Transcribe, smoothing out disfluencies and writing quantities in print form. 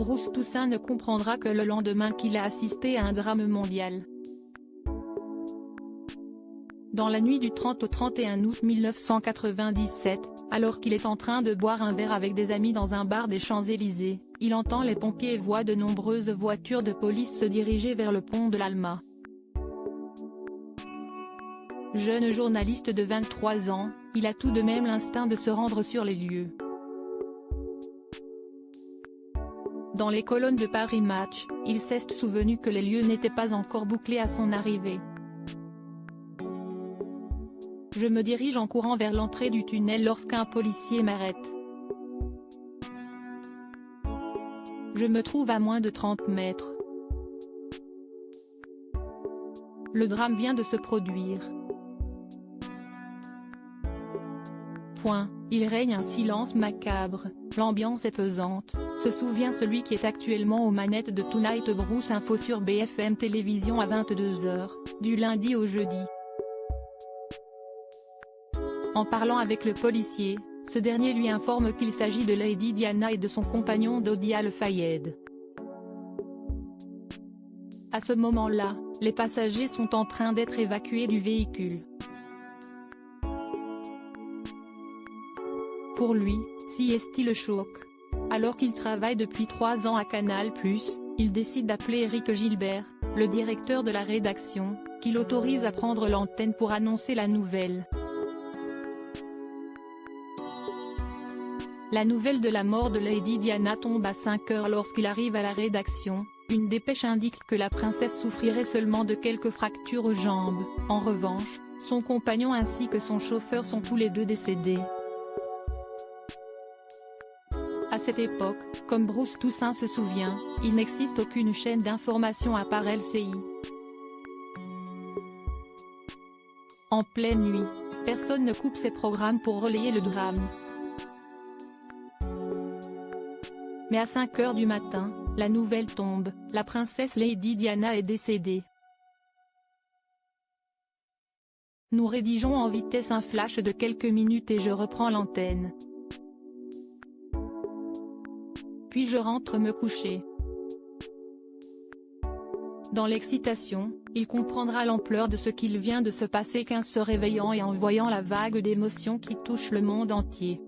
Bruce Toussaint ne comprendra que le lendemain qu'il a assisté à un drame mondial. Dans la nuit du 30 au 31 août 1997, alors qu'il est en train de boire un verre avec des amis dans un bar des Champs-Élysées, il entend les pompiers et voit de nombreuses voitures de police se diriger vers le pont de l'Alma. Jeune journaliste de 23 ans, il a tout de même l'instinct de se rendre sur les lieux. Dans les colonnes de Paris Match, il s'est souvenu que les lieux n'étaient pas encore bouclés à son arrivée. Je me dirige en courant vers l'entrée du tunnel lorsqu'un policier m'arrête. Je me trouve à moins de 30 mètres. Le drame vient de se produire. Il règne un silence macabre, l'ambiance est pesante, se souvient celui qui est actuellement aux manettes de Tonight Bruce Info sur BFM Télévision à 22 h, du lundi au jeudi. En parlant avec le policier, ce dernier lui informe qu'il s'agit de Lady Diana et de son compagnon Dodi Al-Fayed. À ce moment-là, les passagers sont en train d'être évacués du véhicule. Pour lui, si est-il le choc. Alors qu'il travaille depuis 3 ans à Canal+, il décide d'appeler Éric Gilbert, le directeur de la rédaction, qui l'autorise à prendre l'antenne pour annoncer la nouvelle. La nouvelle de la mort de Lady Diana tombe à 5 h lorsqu'il arrive à la rédaction. Une dépêche indique que la princesse souffrirait seulement de quelques fractures aux jambes. En revanche, son compagnon ainsi que son chauffeur sont tous les deux décédés. À cette époque, comme Bruce Toussaint se souvient, il n'existe aucune chaîne d'information à part LCI. En pleine nuit, personne ne coupe ses programmes pour relayer le drame. Mais à 5 h du matin, la nouvelle tombe, la princesse Lady Diana est décédée. Nous rédigeons en vitesse un flash de quelques minutes et je reprends l'antenne. Puis je rentre me coucher. Dans l'excitation, il comprendra l'ampleur de ce qu'il vient de se passer qu'en se réveillant et en voyant la vague d'émotions qui touche le monde entier.